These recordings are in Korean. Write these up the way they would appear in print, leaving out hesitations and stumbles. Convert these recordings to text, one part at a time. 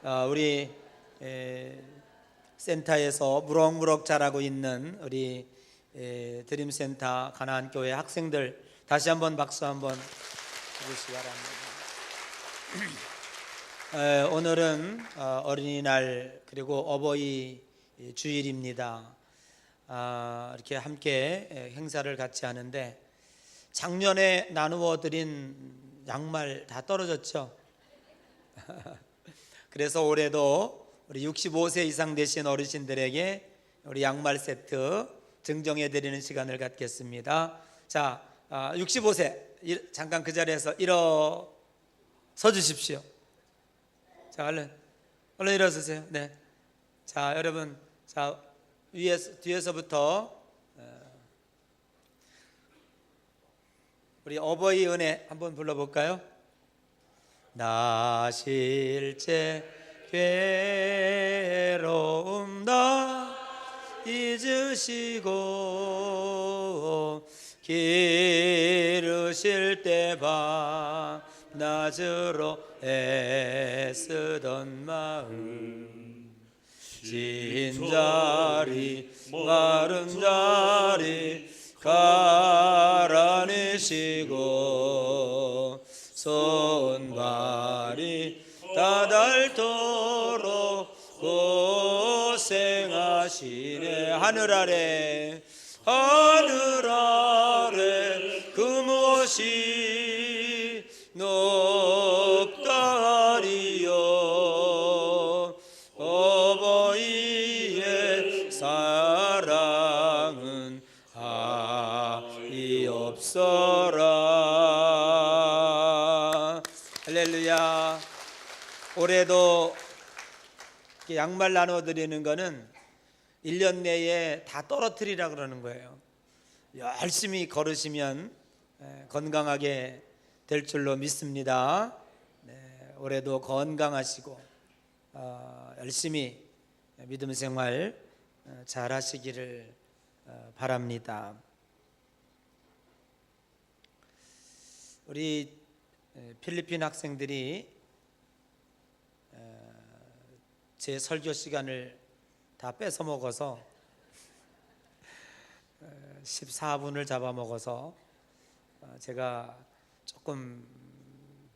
우리 센터에서 무럭무럭 자라고 있는 우리 드림센터 가나안교회 학생들 다시 한번 박수 한번 주시기 바랍니다. 오늘은 어린이날 그리고 어버이 주일입니다. 이렇게 함께 행사를 같이 하는데 작년에 나누어 드린 양말 다 떨어졌죠? 그래서 올해도 우리 65세 이상 되신 어르신들에게 우리 양말 세트 증정해 드리는 시간을 갖겠습니다. 자, 65세 잠깐 그 자리에서 일어서 주십시오. 자, 얼른 일어서세요. 네. 자, 여러분, 자 뒤에서부터 우리 어버이 은혜 한번 불러볼까요? 나 실제 괴로움 다 잊으시고 기르실 때 밤낮으로 애쓰던 마음 빈자리 마른 자리 가라내시고 손발이 다 닳도록 고생하시네. 하늘 아래 그 무엇이 높다 하리요. 어버이의 사랑은 아이 없어라. 할렐루야. 올해도 양말 나눠드리는 거는 1년 내에 다 떨어뜨리라 그러는 거예요. 열심히 걸으시면 건강하게 될 줄로 믿습니다. 올해도 건강하시고 열심히 믿음 생활 잘 하시기를 바랍니다. 우리 필리핀 학생들이 제 설교 시간을 다 뺏어 먹어서 14분을 잡아먹어서 제가 조금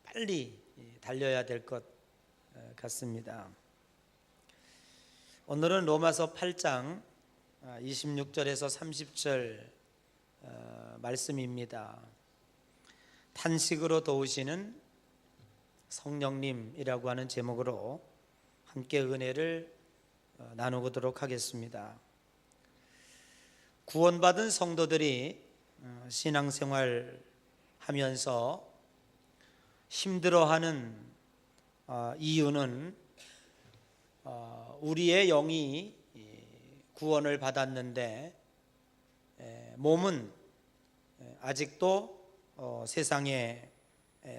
빨리 달려야 될 것 같습니다. 오늘은 로마서 8장 26절에서 30절 말씀입니다. 탄식으로 도우시는 성령님이라고 하는 제목으로 함께 은혜를 나누도록 하겠습니다. 구원받은 성도들이 신앙생활 하면서 힘들어하는 이유는 우리의 영이 구원을 받았는데 몸은 아직도 세상에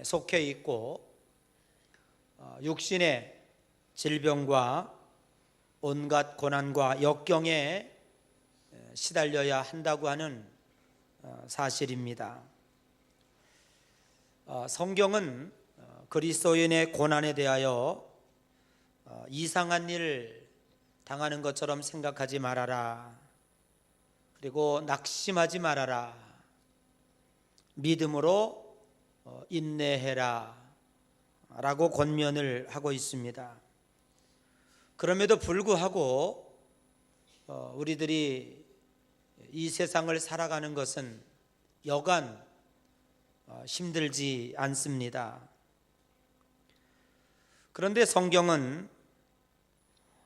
속해 있고 육신의 질병과 온갖 고난과 역경에 시달려야 한다고 하는 사실입니다. 성경은 그리스도인의 고난에 대하여 이상한 일을 당하는 것처럼 생각하지 말아라. 그리고 낙심하지 말아라. 믿음으로 인내해라 라고 권면을 하고 있습니다. 그럼에도 불구하고 우리들이 이 세상을 살아가는 것은 여간 힘들지 않습니다. 그런데 성경은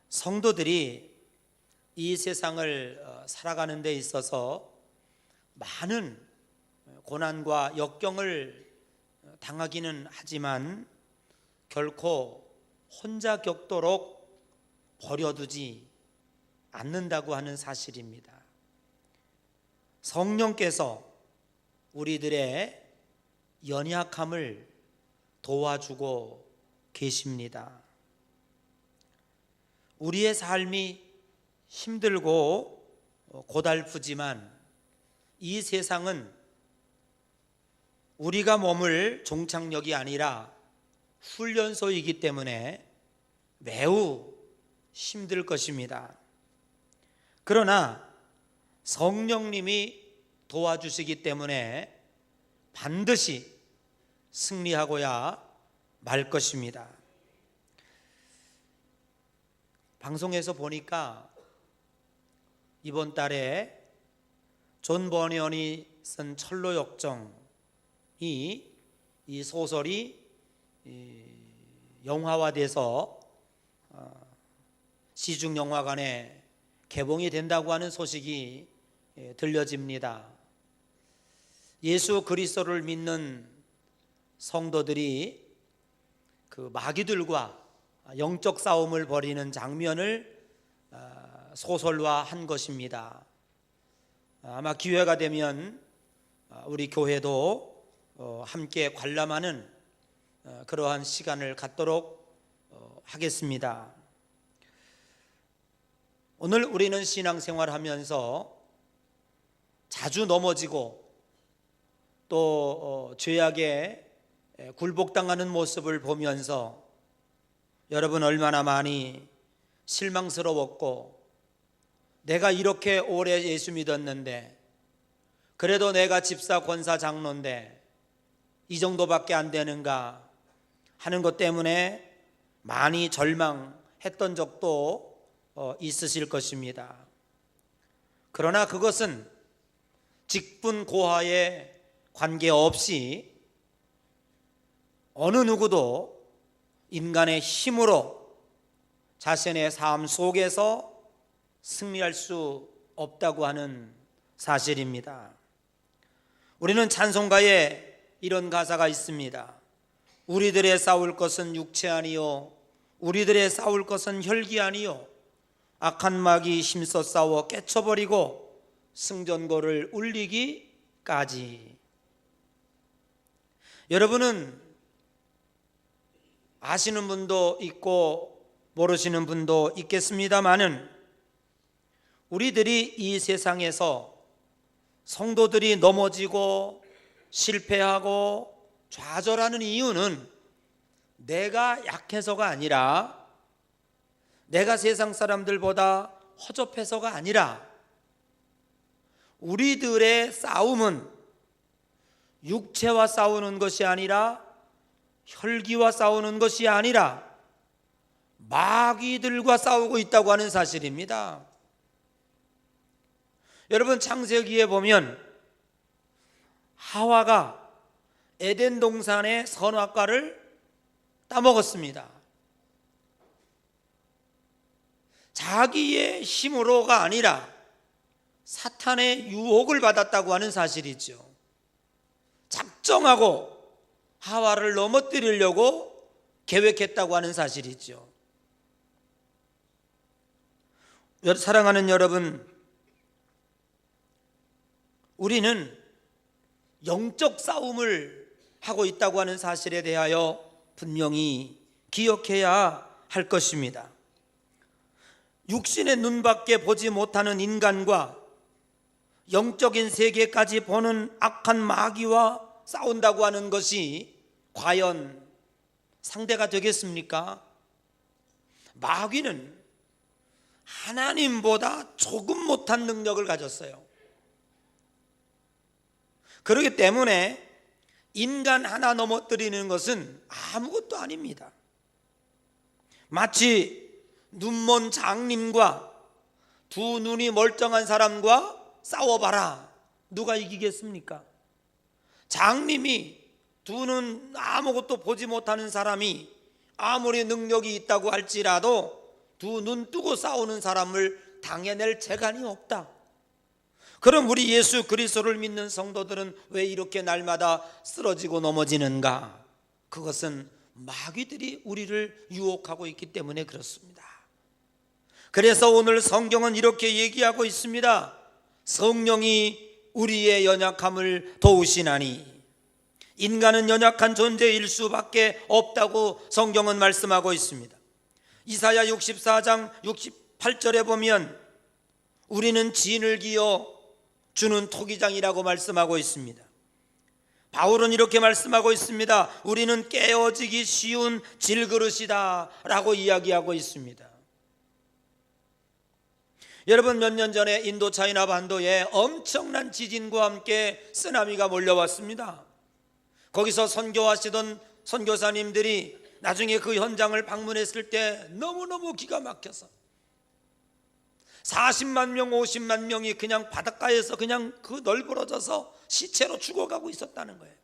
성도들이 이 세상을 살아가는 데 있어서 많은 고난과 역경을 당하기는 하지만 결코 혼자 겪도록 버려두지 않는다고 하는 사실입니다. 성령께서 우리들의 연약함을 도와주고 계십니다. 우리의 삶이 힘들고 고달프지만 이 세상은 우리가 머물 종착역이 아니라 훈련소이기 때문에 매우 힘들 것입니다. 그러나 성령님이 도와주시기 때문에 반드시 승리하고야 말 것입니다. 방송에서 보니까 이번 달에 존 버니언이 쓴 철로역정이 이 소설이 영화화돼서 시중영화관에 개봉이 된다고 하는 소식이 들려집니다. 예수 그리스도를 믿는 성도들이 그 마귀들과 영적 싸움을 벌이는 장면을 소설화한 것입니다. 아마 기회가 되면 우리 교회도 함께 관람하는 그러한 시간을 갖도록 하겠습니다. 오늘 우리는 신앙생활하면서 자주 넘어지고 또 죄악에 굴복당하는 모습을 보면서 여러분 얼마나 많이 실망스러웠고, 내가 이렇게 오래 예수 믿었는데, 그래도 내가 집사 권사 장로인데 이 정도밖에 안 되는가 하는 것 때문에 많이 절망했던 적도 있으실 것입니다. 그러나 그것은 직분고하에 관계없이 어느 누구도 인간의 힘으로 자신의 삶 속에서 승리할 수 없다고 하는 사실입니다. 우리는 찬송가에 이런 가사가 있습니다. 우리들의 싸울 것은 육체 아니요 우리들의 싸울 것은 혈기 아니요 악한 마귀 힘써 싸워 깨쳐버리고 승전고를 울리기까지. 여러분은 아시는 분도 있고 모르시는 분도 있겠습니다마는 우리들이 이 세상에서 성도들이 넘어지고 실패하고 좌절하는 이유는 내가 약해서가 아니라, 내가 세상 사람들보다 허접해서가 아니라, 우리들의 싸움은 육체와 싸우는 것이 아니라, 혈기와 싸우는 것이 아니라 마귀들과 싸우고 있다고 하는 사실입니다. 여러분, 창세기에 보면 하와가 에덴 동산의 선악과를 따먹었습니다. 자기의 힘으로가 아니라 사탄의 유혹을 받았다고 하는 사실이죠. 작정하고 하와를 넘어뜨리려고 계획했다고 하는 사실이죠. 사랑하는 여러분, 우리는 영적 싸움을 하고 있다고 하는 사실에 대하여 분명히 기억해야 할 것입니다. 육신의 눈밖에 보지 못하는 인간과 영적인 세계까지 보는 악한 마귀와 싸운다고 하는 것이 과연 상대가 되겠습니까? 마귀는 하나님보다 조금 못한 능력을 가졌어요. 그렇기 때문에 인간 하나 넘어뜨리는 것은 아무것도 아닙니다. 마치 눈먼 장님과 두 눈이 멀쩡한 사람과 싸워봐라. 누가 이기겠습니까? 장님이 두 눈 아무것도 보지 못하는 사람이 아무리 능력이 있다고 할지라도 두 눈 뜨고 싸우는 사람을 당해낼 재간이 없다. 그럼 우리 예수 그리스도를 믿는 성도들은 왜 이렇게 날마다 쓰러지고 넘어지는가? 그것은 마귀들이 우리를 유혹하고 있기 때문에 그렇습니다. 그래서 오늘 성경은 이렇게 얘기하고 있습니다. 성령이 우리의 연약함을 도우시나니. 인간은 연약한 존재일 수밖에 없다고 성경은 말씀하고 있습니다. 이사야 64장 68절에 보면 우리는 진을 기어 주는 토기장이라고 말씀하고 있습니다. 바울은 이렇게 말씀하고 있습니다. 우리는 깨어지기 쉬운 질그릇이다 라고 이야기하고 있습니다. 여러분, 몇 년 전에 인도 차이나 반도에 엄청난 지진과 함께 쓰나미가 몰려왔습니다. 거기서 선교하시던 선교사님들이 나중에 그 현장을 방문했을 때 너무너무 기가 막혀서 40만 명, 50만 명이 그냥 바닷가에서 그냥 그 널브러져서 시체로 죽어가고 있었다는 거예요.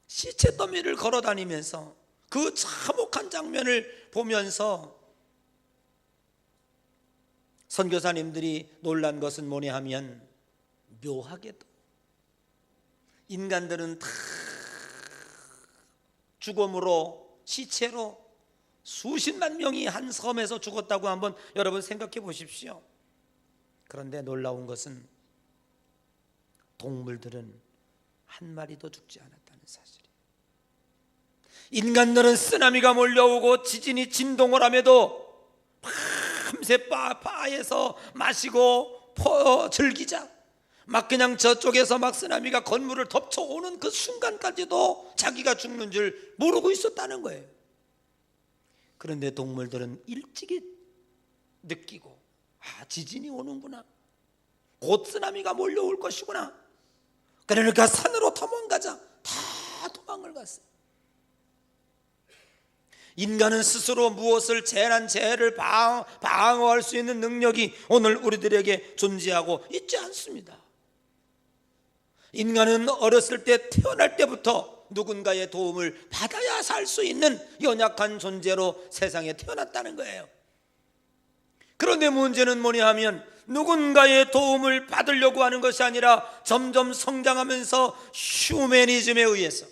시체 더미를 걸어다니면서 그 참혹한 장면을 보면서 선교사님들이 놀란 것은 뭐냐 하면, 묘하게도 인간들은 다 죽음으로, 시체로 수십만 명이 한 섬에서 죽었다고 한번 여러분 생각해 보십시오. 그런데 놀라운 것은 동물들은 한 마리도 죽지 않았다는 사실이에요. 인간들은 쓰나미가 몰려오고 지진이 진동을 함에도 밤새 바에서 마시고 즐기자, 막 그냥 저쪽에서 막 쓰나미가 건물을 덮쳐오는 그 순간까지도 자기가 죽는 줄 모르고 있었다는 거예요. 그런데 동물들은 일찍이 느끼고, 지진이 오는구나, 곧 쓰나미가 몰려올 것이구나, 그러니까 산으로 도망가자, 다 도망을 갔어요. 인간은 스스로 무엇을 재해를 방어할 수 있는 능력이 오늘 우리들에게 존재하고 있지 않습니다. 인간은 어렸을 때, 태어날 때부터 누군가의 도움을 받아야 살 수 있는 연약한 존재로 세상에 태어났다는 거예요. 그런데 문제는 뭐냐 하면, 누군가의 도움을 받으려고 하는 것이 아니라 점점 성장하면서 휴머니즘에 의해서,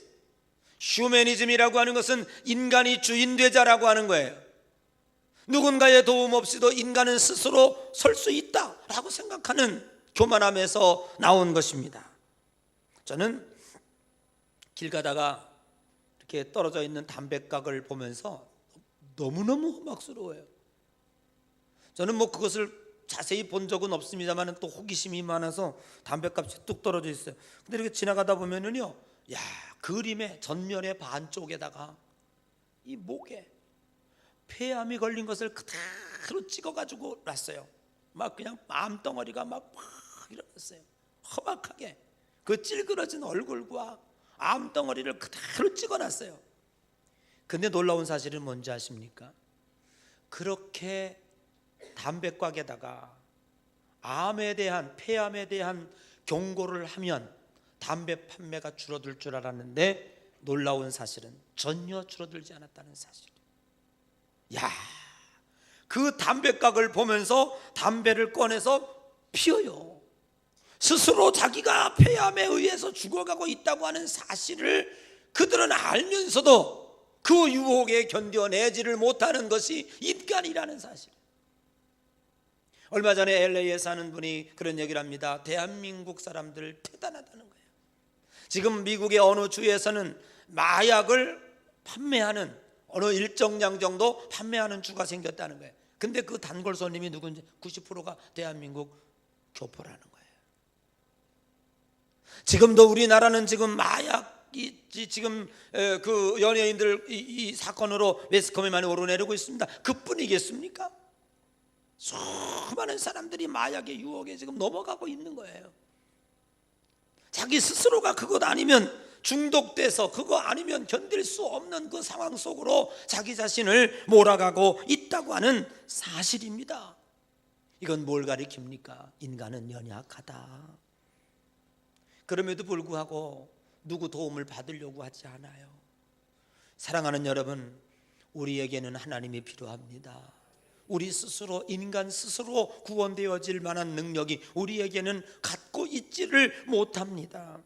휴머니즘이라고 하는 것은 인간이 주인되자라고 하는 거예요. 누군가의 도움 없이도 인간은 스스로 설 수 있다라고 생각하는 교만함에서 나온 것입니다. 저는 길 가다가 이렇게 떨어져 있는 담뱃각을 보면서 너무너무 험악스러워요. 저는 뭐 그것을 자세히 본 적은 없습니다만 또 호기심이 많아서 담뱃값이 뚝 떨어져 있어요. 근데 이렇게 지나가다 보면은요, 그림의 전면의 반쪽에다가 이 목에 폐암이 걸린 것을 그대로 찍어가지고 놨어요. 막 그냥 암덩어리가 막 일어났어요. 험악하게 그 찔그러진 얼굴과 암덩어리를 그대로 찍어놨어요. 근데 놀라운 사실은 뭔지 아십니까? 그렇게 담뱃각에다가 암에 대한, 폐암에 대한 경고를 하면 담배 판매가 줄어들 줄 알았는데, 놀라운 사실은 전혀 줄어들지 않았다는 사실이에요. 그 담뱃각을 보면서 담배를 꺼내서 피워요. 스스로 자기가 폐암에 의해서 죽어가고 있다고 하는 사실을 그들은 알면서도 그 유혹에 견뎌내지를 못하는 것이 인간이라는 사실. 얼마 전에 LA에 사는 분이 그런 얘기를 합니다. 대한민국 사람들 대단하다는 거예요. 지금 미국의 어느 주에서는 마약을 판매하는, 어느 일정량 정도 판매하는 주가 생겼다는 거예요. 근데 그 단골 손님이 누군지 90%가 대한민국 교포라는 거예요. 지금도 우리나라는 지금 마약이 지금 그 연예인들 이 사건으로 매스컴에 많이 오르내리고 있습니다. 그뿐이겠습니까? 수많은 사람들이 마약의 유혹에 지금 넘어가고 있는 거예요. 자기 스스로가 그것 아니면 중독돼서, 그거 아니면 견딜 수 없는 그 상황 속으로 자기 자신을 몰아가고 있다고 하는 사실입니다. 이건 뭘 가리킵니까? 인간은 연약하다. 그럼에도 불구하고 누구 도움을 받으려고 하지 않아요. 사랑하는 여러분, 우리에게는 하나님이 필요합니다. 우리 스스로, 인간 스스로 구원되어질 만한 능력이 우리에게는 갖고 있지를 못합니다.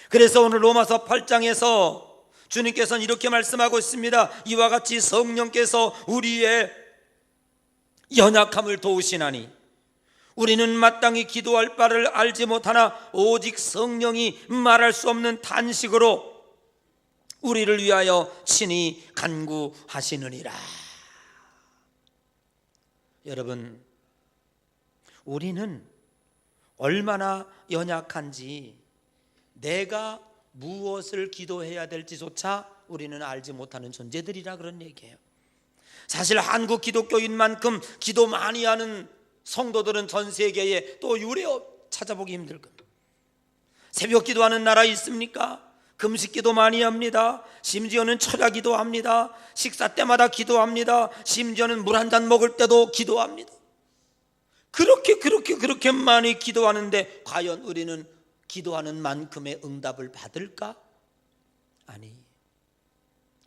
그래서 오늘 로마서 8장에서 주님께서는 이렇게 말씀하고 있습니다. 이와 같이 성령께서 우리의 연약함을 도우시나니 우리는 마땅히 기도할 바를 알지 못하나 오직 성령이 말할 수 없는 탄식으로 우리를 위하여 친히 간구하시느니라. 여러분, 우리는 얼마나 연약한지 내가 무엇을 기도해야 될지조차 우리는 알지 못하는 존재들이라 그런 얘기예요. 사실 한국 기독교인만큼 기도 많이 하는 성도들은 전 세계에 또 유례 찾아보기 힘들 겁니다. 새벽 기도하는 나라 있습니까? 금식 기도 많이 합니다. 심지어는 철야 기도합니다. 식사 때마다 기도합니다. 심지어는 물 한 잔 먹을 때도 기도합니다. 그렇게 많이 기도하는데 과연 우리는 기도하는 만큼의 응답을 받을까? 아니,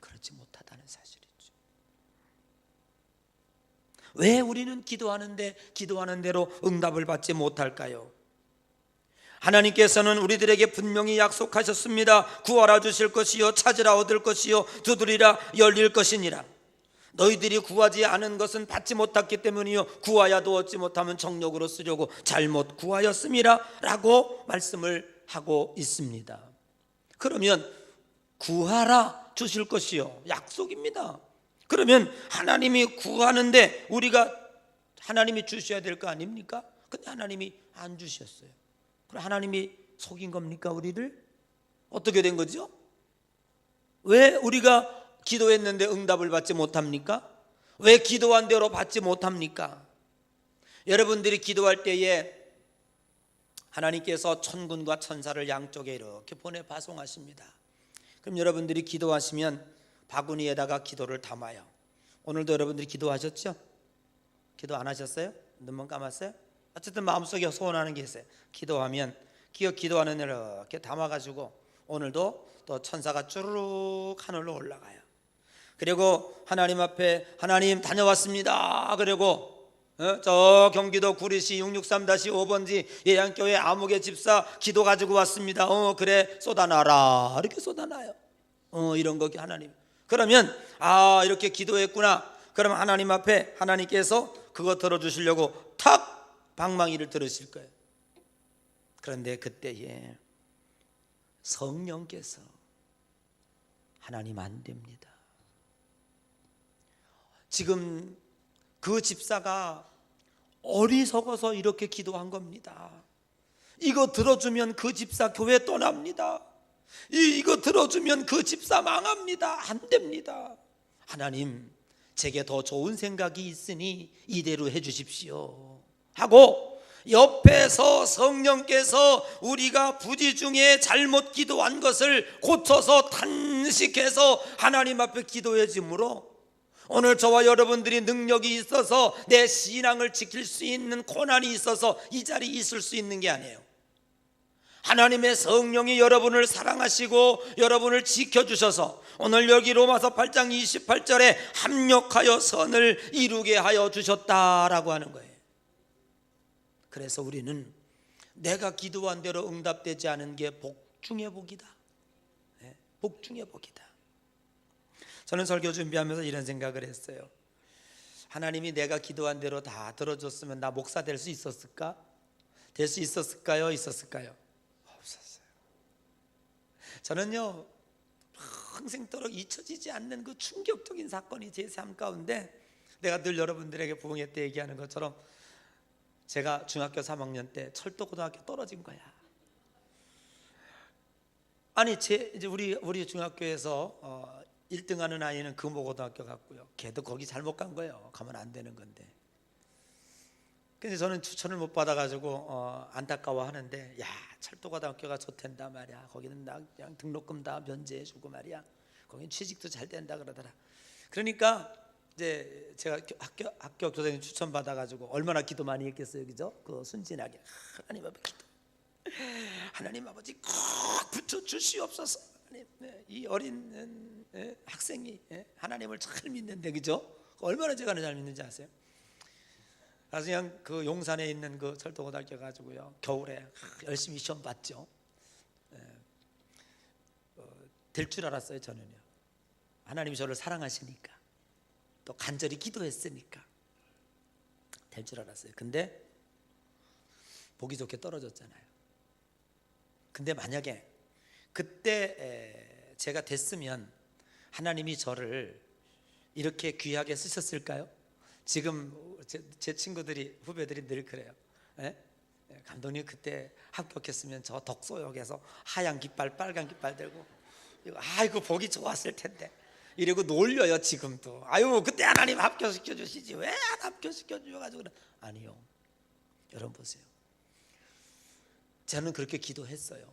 그렇지 못하다는 사실이죠. 왜 우리는 기도하는데 기도하는 대로 응답을 받지 못할까요? 하나님께서는 우리들에게 분명히 약속하셨습니다. 구하라 주실 것이요 찾으라 얻을 것이요 두드리라 열릴 것이니라. 너희들이 구하지 않은 것은 받지 못했기 때문이요 구하야도 얻지 못하면 정욕으로 쓰려고 잘못 구하였음이라 라고 말씀을 하고 있습니다. 그러면 구하라 주실 것이요 약속입니다. 그러면 하나님이 구하는데 우리가 하나님이 주셔야 될 거 아닙니까? 근데 하나님이 안 주셨어요. 그럼 하나님이 속인 겁니까 우리를? 어떻게 된 거죠? 왜 우리가 기도했는데 응답을 받지 못합니까? 왜 기도한 대로 받지 못합니까? 여러분들이 기도할 때에 하나님께서 천군과 천사를 양쪽에 이렇게 보내 파송하십니다. 그럼 여러분들이 기도하시면 바구니에다가 기도를 담아요. 오늘도 여러분들이 기도하셨죠? 기도 안 하셨어요? 눈만 감았어요? 어쨌든 마음속에 소원하는 게 있어요. 기도하면 기도하는 일을 이렇게 담아가지고 오늘도 또 천사가 쭈르륵 하늘로 올라가요. 그리고 하나님 앞에 하나님 다녀왔습니다. 그리고 저 경기도 구리시 663-5번지 예양교회 아무개 집사 기도 가지고 왔습니다. 그래 쏟아놔라 이렇게 쏟아놔요. 이런 거 하나님. 그러면 이렇게 기도했구나. 그럼 하나님 앞에 하나님께서 그거 들어주시려고 탁 방망이를 들으실 거예요. 그런데 그때에 성령께서 하나님 안 됩니다. 지금 그 집사가 어리석어서 이렇게 기도한 겁니다. 이거 들어주면 그 집사 교회 떠납니다. 이거 들어주면 그 집사 망합니다. 안 됩니다. 하나님, 제게 더 좋은 생각이 있으니 이대로 해주십시오 하고 옆에서 성령께서 우리가 부지 중에 잘못 기도한 것을 고쳐서 탄식해서 하나님 앞에 기도해 주므로 오늘 저와 여러분들이 능력이 있어서 내 신앙을 지킬 수 있는 고난이 있어서 이 자리에 있을 수 있는 게 아니에요. 하나님의 성령이 여러분을 사랑하시고 여러분을 지켜주셔서 오늘 여기 로마서 8장 28절에 합력하여 선을 이루게 하여 주셨다라고 하는 거예요. 그래서 우리는 내가 기도한 대로 응답되지 않은 게 복 중의 복이다. 복 중의 복이다. 저는 설교 준비하면서 이런 생각을 했어요. 하나님이 내가 기도한 대로 다 들어줬으면 나 목사 될 수 있었을까? 될 수 있었을까요? 있었을까요? 없었어요. 저는요 평생도록 잊혀지지 않는 그 충격적인 사건이 제 삶 가운데 내가 늘 여러분들에게 부흥회 때 얘기하는 것처럼 제가 중학교 3학년 때 철도고등학교 떨어진 거야. 아니 이제 우리 중학교에서 1등하는 아이는 금호고등학교 갔고요. 걔도 거기 잘못 간 거예요. 가면 안 되는 건데. 근데 저는 추천을 못 받아가지고 안타까워하는데, 야 철도고등학교가 좋댄다 말이야. 거기는 나 그냥 등록금 다 면제해주고 말이야. 거긴 취직도 잘 된다 그러더라. 그러니까 이제 제가 학교 교장님 추천 받아가지고 얼마나 기도 많이 했겠어요, 그죠? 그 순진하게 하나님 앞에 기도. 하나님 아버지 꼭 붙여 주시옵소서. 이 어린 학생이 하나님을 잘 믿는데, 그죠? 얼마나 제가 잘 믿는지 아세요? 그래서 그냥 그 용산에 있는 그 철도고등학교 가지고요 겨울에 열심히 시험 봤죠. 될 줄 알았어요. 저는요. 하나님이 저를 사랑하시니까 또 간절히 기도했으니까 될 줄 알았어요. 근데 보기 좋게 떨어졌잖아요. 근데 만약에 그때 제가 됐으면 하나님이 저를 이렇게 귀하게 쓰셨을까요? 지금 제 친구들이 후배들이 늘 그래요. 감독님 그때 합격했으면 저 덕소역에서 하얀 깃발 빨간 깃발 들고 아이고 보기 좋았을 텐데 이러고 놀려요 지금도. 아유 그때 하나님 합격시켜 주시지 왜 안 합격시켜 주셔가지고. 아니요, 여러분 보세요. 저는 그렇게 기도했어요.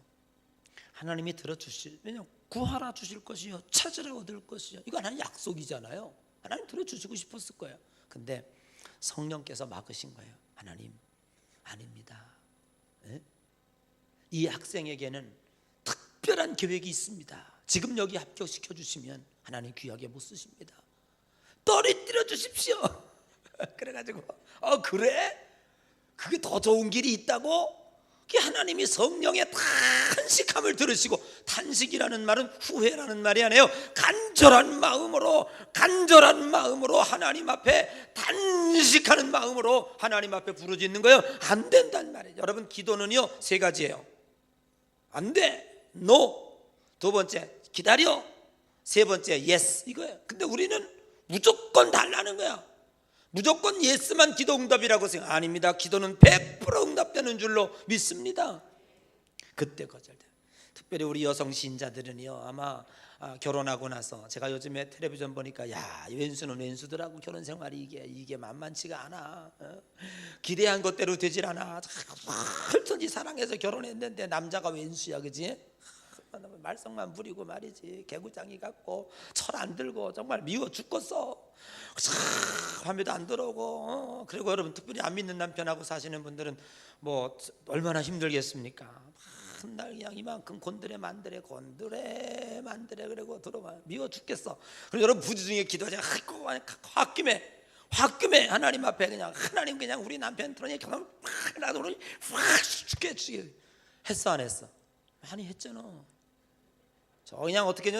하나님이 들어주시면 구하라 주실 것이요 찾으라 얻을 것이요, 이거 하나님 약속이잖아요. 하나님 들어주시고 싶었을 거예요. 근데 성령께서 막으신 거예요. 하나님 아닙니다. 네? 이 학생에게는 특별한 계획이 있습니다. 지금 여기 합격시켜 주시면 하나님 귀하게 못 쓰십니다. 떨어뜨려 주십시오. 그래가지고 그래? 그게 더 좋은 길이 있다고? 하나님이 성령의 탄식함을 들으시고, 탄식이라는 말은 후회라는 말이 아니에요. 간절한 마음으로 하나님 앞에 탄식하는 마음으로 하나님 앞에 부르짖는 거예요. 안 된다는 말이에요. 여러분 기도는요 3가지예요. 안 돼, no. 2번째 기다려. 3번째 yes, 이거예요. 근데 우리는 무조건 달라는 거야. 무조건 예스만 기도 응답이라고 생각. 아닙니다. 기도는 100% 응답되는 줄로 믿습니다. 그때 거절돼요. 특별히 우리 여성 신자들은요 아마 결혼하고 나서, 제가 요즘에 텔레비전 보니까 야 왼수는 왼수들하고 결혼 생활이 이게 만만치가 않아. 기대한 것대로 되질 않아. 얼마든지 사랑해서 결혼했는데 남자가 왼수야, 그지? 말썽만 부리고 말이지, 개구장이 같고 철 안 들고 정말 미워 죽겠어. 밤에도 안 들어오고. 그리고 여러분 특별히 안 믿는 남편하고 사시는 분들은 뭐 얼마나 힘들겠습니까? 맨날 그냥 이만큼 곤드레 만드레 그리고 들어와 미워 죽겠어. 그리고 여러분 부지 중에 기도하자. 홧김에 하나님 앞에 하나님 그냥 우리 남편 들어니 결혼 나도 확 죽게 했어 안 했어? 많이 했잖아. 저 그냥 어떻게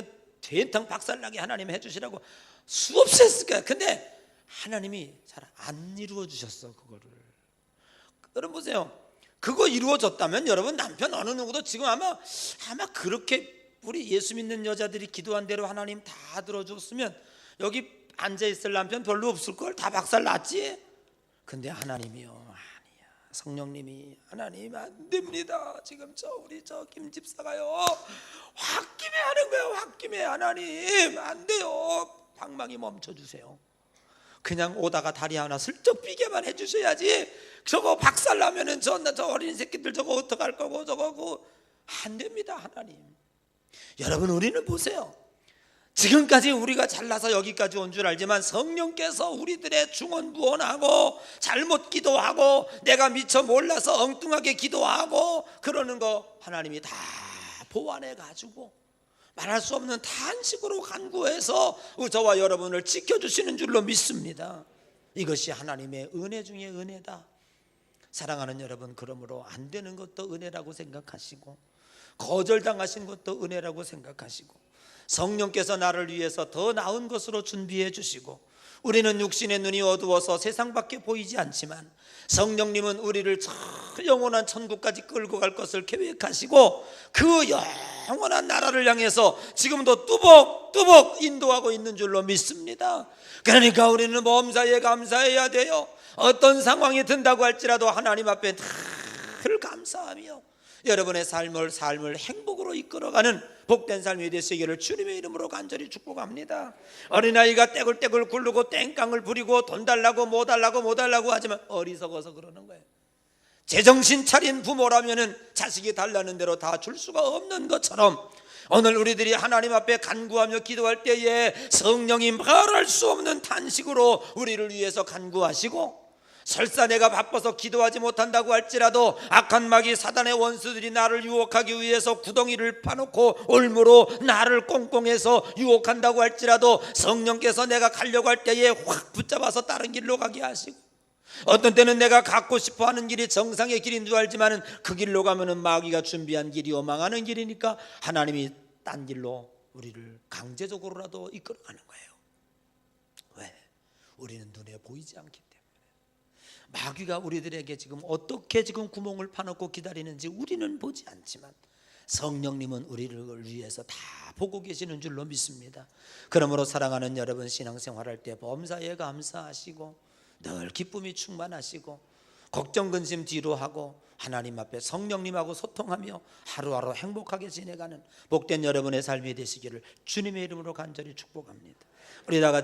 된탕 박살나게 하나님 해주시라고 수없이 했을 거야. 근데 하나님이 잘 안 이루어 주셨어 그거를. 여러분 보세요. 그거 이루어졌다면 여러분 남편 어느 누구도 지금 아마 그렇게 우리 예수 믿는 여자들이 기도한 대로 하나님 다 들어줬으면 여기 앉아있을 남편 별로 없을 걸. 다 박살났지. 근데 하나님이요 성령님이 하나님 안 됩니다. 지금 우리 김 집사가요 홧김에 하는 거예요. 홧김에 하나님 안 돼요. 방망이 멈춰주세요. 그냥 오다가 다리 하나 슬쩍 삐게만 해주셔야지. 저거 박살나면은 저 어린 새끼들 저거 어떡할 거고 저거 안 됩니다. 하나님. 여러분 우리는 보세요. 지금까지 우리가 잘나서 여기까지 온 줄 알지만 성령께서 우리들의 중언부언하고 잘못 기도하고 내가 미처 몰라서 엉뚱하게 기도하고 그러는 거 하나님이 다 보완해 가지고 말할 수 없는 탄식으로 간구해서 저와 여러분을 지켜주시는 줄로 믿습니다. 이것이 하나님의 은혜 중에 은혜다. 사랑하는 여러분, 그러므로 안 되는 것도 은혜라고 생각하시고 거절당하신 것도 은혜라고 생각하시고 성령께서 나를 위해서 더 나은 것으로 준비해 주시고, 우리는 육신의 눈이 어두워서 세상밖에 보이지 않지만 성령님은 우리를 저 영원한 천국까지 끌고 갈 것을 계획하시고 그 영원한 나라를 향해서 지금도 뚜벅뚜벅 인도하고 있는 줄로 믿습니다. 그러니까 우리는 범사에 감사해야 돼요. 어떤 상황이 든다고 할지라도 하나님 앞에 늘 감사하며 여러분의 삶을 행복으로 이끌어가는 복된 삶이 되시기를 주님의 이름으로 간절히 축복합니다. 어린아이가 떼굴떼굴 굴르고 땡깡을 부리고 돈 달라고 뭐 달라고 하지만 어리석어서 그러는 거예요. 제정신 차린 부모라면은 자식이 달라는 대로 다 줄 수가 없는 것처럼 오늘 우리들이 하나님 앞에 간구하며 기도할 때에 성령이 말할 수 없는 탄식으로 우리를 위해서 간구하시고, 설사 내가 바빠서 기도하지 못한다고 할지라도 악한 마귀 사단의 원수들이 나를 유혹하기 위해서 구덩이를 파놓고 올무로 나를 꽁꽁해서 유혹한다고 할지라도 성령께서 내가 가려고 할 때에 확 붙잡아서 다른 길로 가게 하시고, 어떤 때는 내가 갖고 싶어하는 길이 정상의 길인 줄 알지만 그 길로 가면은 마귀가 준비한 길이요 망하는 길이니까 하나님이 딴 길로 우리를 강제적으로라도 이끌어가는 거예요. 왜? 우리는 눈에 보이지 않기 때문에. 마귀가 우리들에게 지금 어떻게 지금 구멍을 파놓고 기다리는지 우리는 보지 않지만 성령님은 우리를 위해서 다 보고 계시는 줄로 믿습니다. 그러므로 사랑하는 여러분, 신앙생활할 때 범사에 감사하시고 늘 기쁨이 충만하시고 걱정 근심 뒤로 하고 하나님 앞에 성령님하고 소통하며 하루하루 행복하게 지내가는 복된 여러분의 삶이 되시기를 주님의 이름으로 간절히 축복합니다. 우리 다 같이